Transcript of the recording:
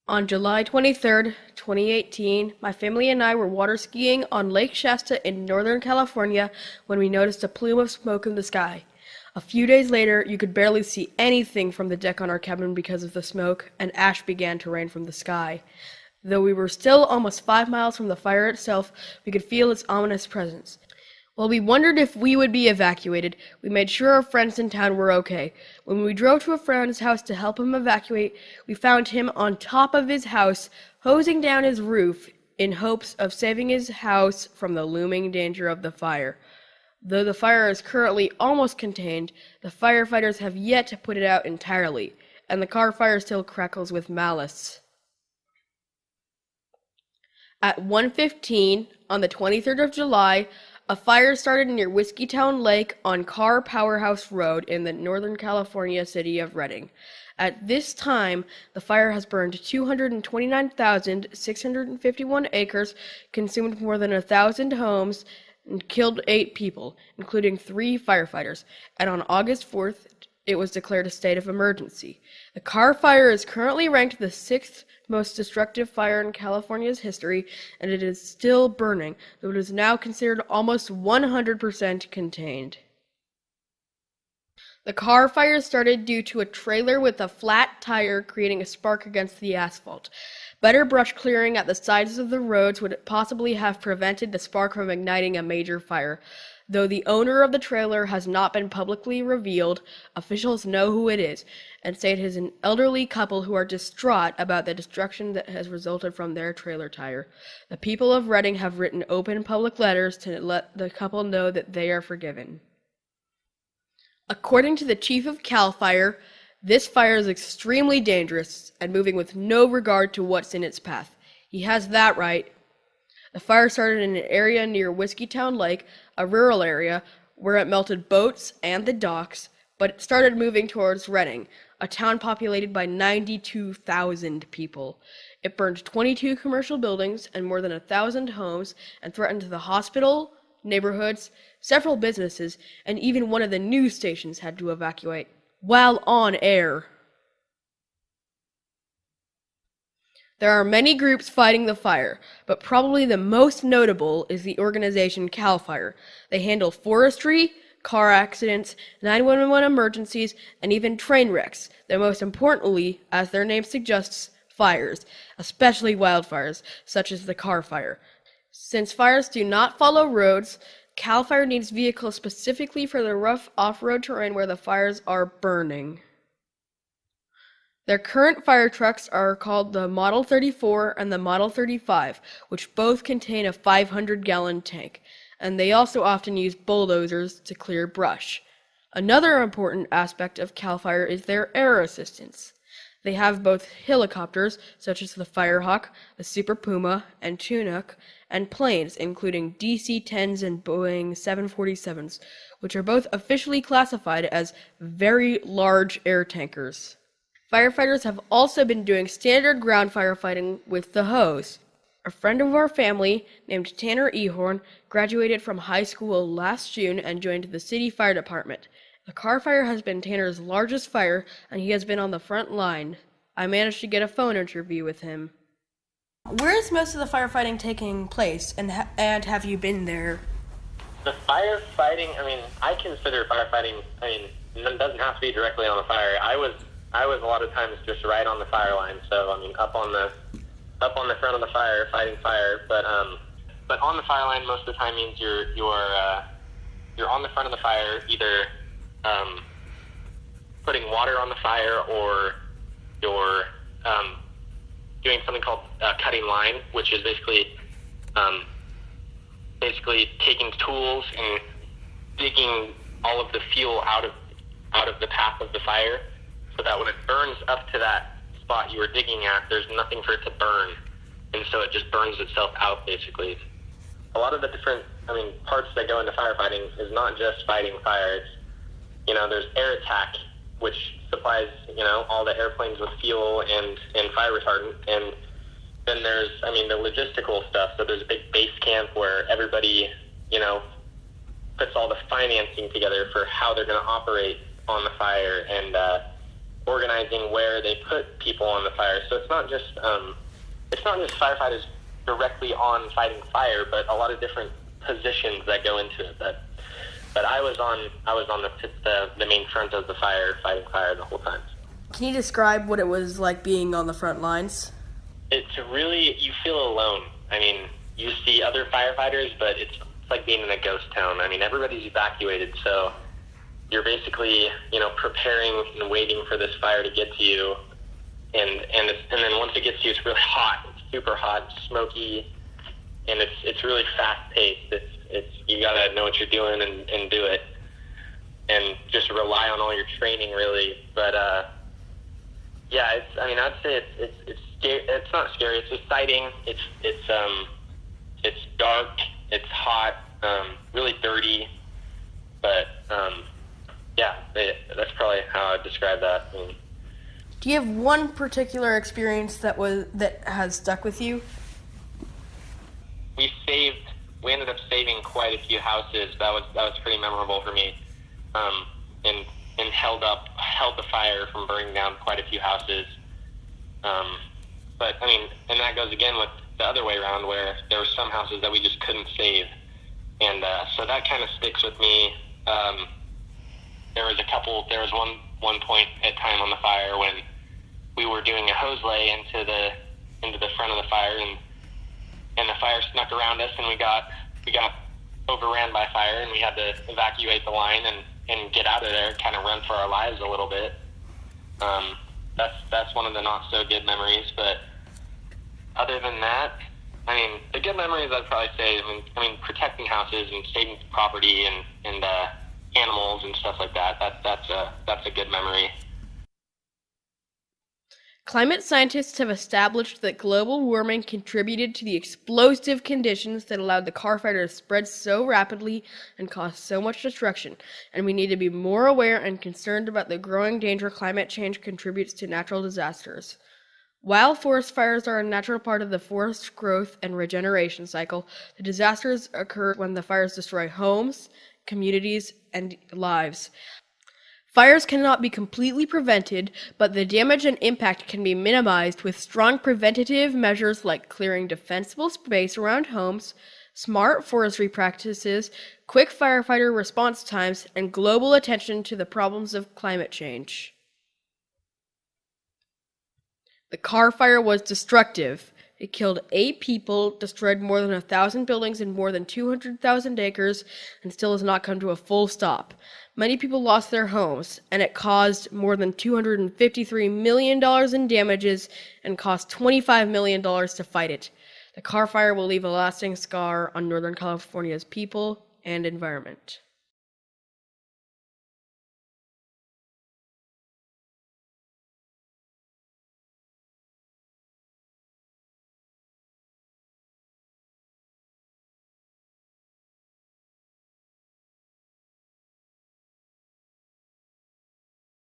On July 23rd, 2018, my family and I were water skiing on Lake Shasta in Northern California when we noticed a plume of smoke in the sky. A few days later, you could barely see anything from the deck on our cabin because of the smoke, and ash began to rain from the sky. Though we were still almost 5 miles from the fire itself, we could feel its ominous presence. While we wondered if we would be evacuated, we made sure our friends in town were okay. When we drove to a friend's house to help him evacuate, we found him on top of his house, hosing down his roof in hopes of saving his house from the looming danger of the fire. Though the fire is currently almost contained, the firefighters have yet to put it out entirely, and the Carr fire still crackles with malice. At 1:15 on the 23rd of July, a fire started near Whiskeytown Lake on Carr Powerhouse Road in the Northern California city of Redding. At this time, the fire has burned 229,651 acres, consumed more than 1,000 homes, and killed 8 people, including 3 firefighters. And on August 4th, it was declared a state of emergency. The Carr fire is currently ranked the 6th most destructive fire in California's history, and it is still burning, though it is now considered almost 100% contained. The Carr fire started due to a trailer with a flat tire creating a spark against the asphalt. Better brush clearing at the sides of the roads would possibly have prevented the spark from igniting a major fire. Though the owner of the trailer has not been publicly revealed, officials know who it is, and say it is an elderly couple who are distraught about the destruction that has resulted from their trailer tire. The people of Redding have written open public letters to let the couple know that they are forgiven. According to the chief of CAL FIRE, this fire is extremely dangerous and moving with no regard to what's in its path. He has that right. The fire started in an area near Whiskeytown Lake, a rural area, where it melted boats and the docks, but it started moving towards Redding, a town populated by 92,000 people. It burned 22 commercial buildings and more than 1,000 homes and threatened the hospital, neighborhoods, several businesses, and even one of the news stations had to evacuate while on air. There are many groups fighting the fire, but probably the most notable is the organization CAL FIRE. They handle forestry, car accidents, 911 emergencies, and even train wrecks, though most importantly, as their name suggests, fires, especially wildfires, such as the Carr fire. Since fires do not follow roads, CAL FIRE needs vehicles specifically for the rough off-road terrain where the fires are burning. Their current fire trucks are called the Model 34 and the Model 35, which both contain a 500-gallon tank, and they also often use bulldozers to clear brush. Another important aspect of CAL FIRE is their air assistance. They have both helicopters, such as the Firehawk, the Super Puma, and Chinook, and planes, including DC-10s and Boeing 747s, which are both officially classified as very large air tankers. Firefighters have also been doing standard ground firefighting with the hose. A friend of our family, named Tanner Ehorn, graduated from high school last June and joined the city fire department. The Carr fire has been Tanner's largest fire, and he has been on the front line. I managed to get a phone interview with him. Where is most of the firefighting taking place, and have you been there? The firefighting, I consider firefighting, it doesn't have to be directly on a fire. I was a lot of times just right on the fire line, so up on the front of the fire, fighting fire. But on the fire line most of the time means you're on the front of the fire, either putting water on the fire, or you're doing something called cutting line, which is basically taking tools and digging all of the fuel out of the path of the fire, so that when it burns up to that spot you were digging at, there's nothing for it to burn, and so it just burns itself out, basically. A lot of the different, parts that go into firefighting is not just fighting fire. It's, there's air attack, which supplies, all the airplanes with fuel and fire retardant, and then there's, the logistical stuff. So there's a big base camp where everybody, puts all the financing together for how they're going to operate on the fire, and organizing where they put people on the fire. So it's not just firefighters directly on fighting fire, but a lot of different positions that go into it. But I was on the main front of the fire, fighting fire the whole time. Can you describe what it was like being on the front lines? It's really, you feel alone. I mean, you see other firefighters, but it's like being in a ghost town. I mean, everybody's evacuated, so you're basically, preparing and waiting for this fire to get to you. And then once it gets to you, it's really hot. It's super hot, smoky, and it's really fast paced. It's you gotta know what you're doing and do it, and just rely on all your training, really. But yeah, I'd say it's scary. It's not scary. It's exciting. It's dark. It's hot. Really dirty. But yeah, that's probably how I'd describe that. Do you have one particular experience that has stuck with you? We ended up saving quite a few houses. That was pretty memorable for me. And held the fire from burning down quite a few houses. But and that goes again with the other way around, where there were some houses that we just couldn't save, and so that kind of sticks with me. There was one point at time on the fire when we were doing a hose lay into the front of the fire, and the fire snuck around us, and we got overran by fire, and we had to evacuate the line and get out of there, kind of run for our lives a little bit. That's one of the not so good memories. But other than that, the good memories, I'd probably say, protecting houses and saving property and animals and stuff like that. That's a good memory. Climate scientists have established that global warming contributed to the explosive conditions that allowed the Carr fire to spread so rapidly and cause so much destruction, and we need to be more aware and concerned about the growing danger climate change contributes to natural disasters. While forest fires are a natural part of the forest growth and regeneration cycle, the disasters occur when the fires destroy homes, communities, and lives. Fires cannot be completely prevented, but the damage and impact can be minimized with strong preventative measures like clearing defensible space around homes, smart forestry practices, quick firefighter response times, and global attention to the problems of climate change. The Carr fire was destructive. It killed 8 people, destroyed more than 1,000 buildings and more than 200,000 acres, and still has not come to a full stop. Many people lost their homes, and it caused more than $253 million in damages and cost $25 million to fight it. The Carr fire will leave a lasting scar on Northern California's people and environment.